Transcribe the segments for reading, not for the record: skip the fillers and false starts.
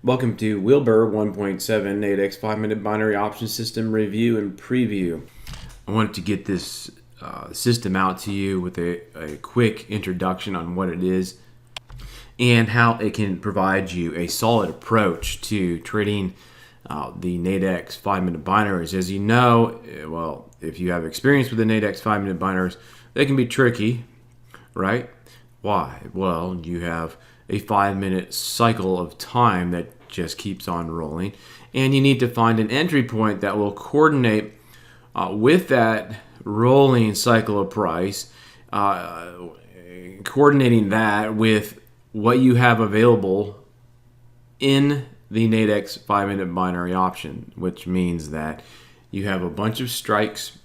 Welcome to WILBUR 1.7 NADEX 5-minute binary option system review and preview. I wanted to get this system out to you with a quick introduction on what it is and how it can provide you a solid approach to trading the NADEX 5-minute binaries. As you know, well, if you have experience with the NADEX 5-minute binaries, they can be tricky, right? Why? Well, you have a 5-minute cycle of time that just keeps on rolling, and you need to find an entry point that will coordinate with that rolling cycle of price, coordinating that with what you have available in the NADEX 5-minute binary option, which means that you have a bunch of strikes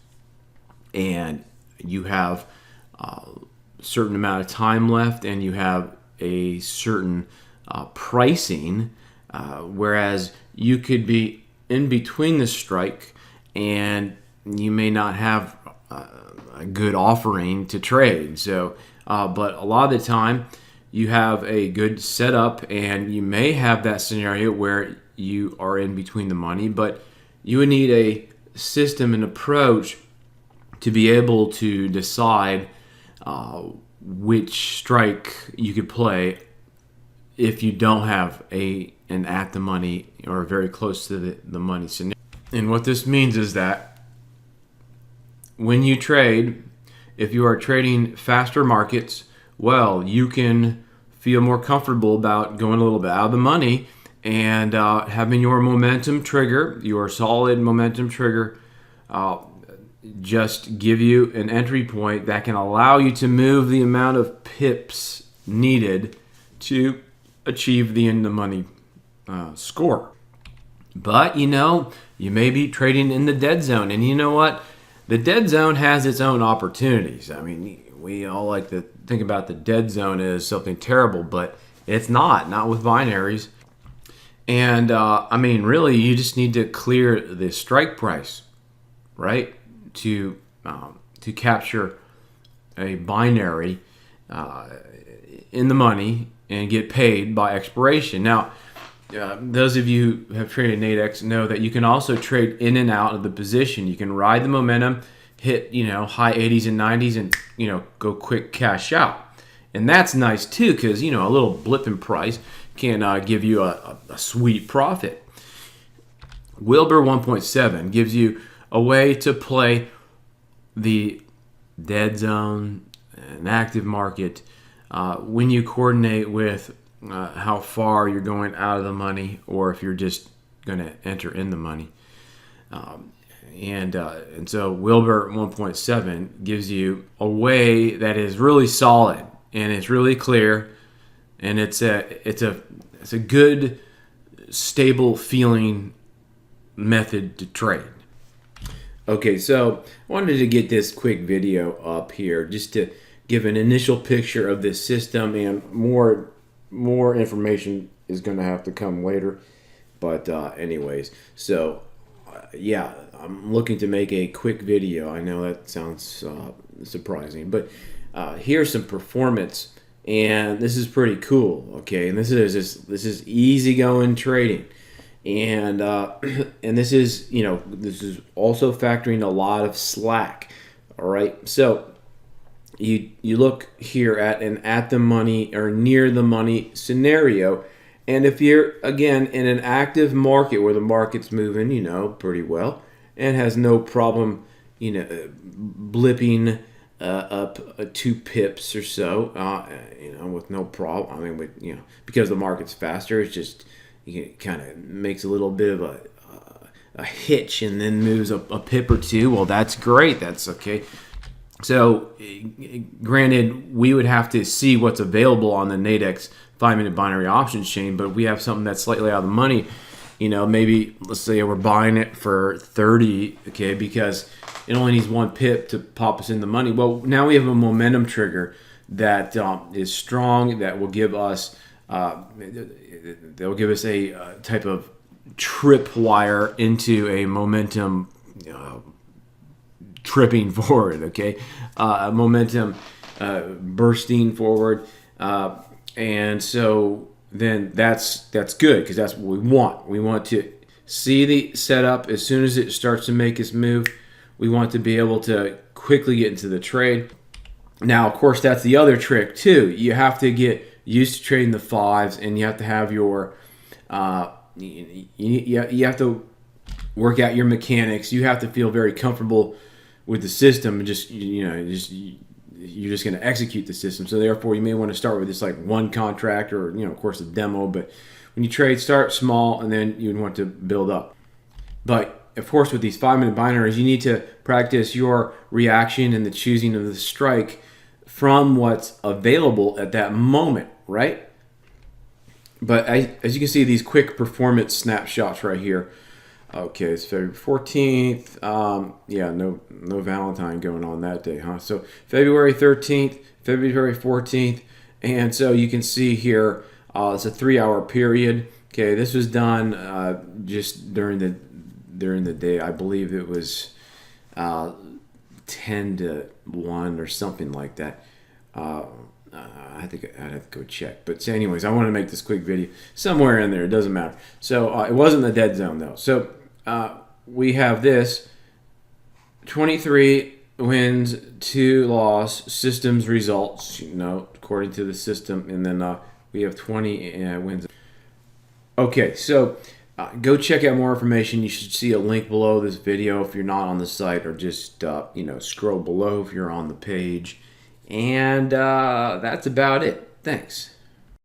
and you have a certain amount of time left, and you have a certain pricing, whereas you could be in between the strike and you may not have a good offering to trade. So, but a lot of the time you have a good setup, and you may have that scenario where you are in between the money, but you would need a system and approach to be able to decide which strike you could play if you don't have an at the money or very close to the money scenario. And what this means is that when you trade, if you are trading faster markets, well, you can feel more comfortable about going a little bit out of the money and having your momentum trigger, your solid momentum trigger, just give you an entry point that can allow you to move the amount of pips needed to achieve the in the money score. But you may be trading in the dead zone, and you know what? The dead zone has its own opportunities. I mean, we all like to think about the dead zone as something terrible, but it's not with binaries. And really, you just need to clear the strike price, right? To capture a binary in the money and get paid by expiration. Now, those of you who have traded NADEX know that you can also trade in and out of the position. You can ride the momentum, hit high 80s and 90s, and go quick cash out. And that's nice too, because a little blip in price can give you a sweet profit. WILBUR 1.7 gives you a way to play the dead zone, an active market, when you coordinate with how far you're going out of the money, or if you're just going to enter in the money. And so WILBUR 1.7 gives you a way that is really solid, and it's really clear, and it's a good, stable feeling method to trade. Okay, so I wanted to get this quick video up here just to give an initial picture of this system, and more information is going to have to come later. But anyways, so yeah, I'm looking to make a quick video. I know that sounds surprising, but here's some performance, and this is pretty cool. Okay, and this is easygoing trading. And this is also factoring a lot of slack. All right, so you look here at an at the money or near the money scenario, and if you're again in an active market where the market's moving pretty well and has no problem blipping up 2 pips or so, with no problem. I mean, because the market's faster, it's just it kind of makes a little bit of a hitch and then moves a pip or 2. Well, that's great. That's okay. So, granted, we would have to see what's available on the NADEX 5-minute binary options chain, but we have something that's slightly out of the money. Maybe let's say we're buying it for 30, okay, because it only needs 1 pip to pop us in the money. Well, now we have a momentum trigger that is strong, that will give us a type of tripwire into a momentum tripping forward, okay? Momentum bursting forward. And so then that's good, because that's what we want. We want to see the setup as soon as it starts to make its move. We want to be able to quickly get into the trade. Now, of course, that's the other trick too. You have to get used to trading the fives, and you have to have your you have to work out your mechanics. You have to feel very comfortable with the system, and just you're just going to execute the system. So therefore, you may want to start with this like one contract, or of course, a demo. But when you trade, start small, and then you would want to build up. But of course, with these 5-minute binaries, you need to practice your reaction and the choosing of the strike from what's available at that moment, right? But as you can see, these quick performance snapshots right here. Okay, it's February 14th. Yeah, no Valentine going on that day, huh? So February 13th, February 14th, and so you can see here it's a 3-hour period. Okay, this was done just during the day. I believe it was 10 to 1 or something like that. I think I'd have to go check. But so anyways, I want to make this quick video. Somewhere in there, it doesn't matter. So it wasn't the dead zone, though. So we have this 23 wins, 2 loss, systems results, according to the system. And then we have 20 wins. Okay, so go check out more information. You should see a link below this video if you're not on the site, or just scroll below if you're on the page. And that's about it. Thanks.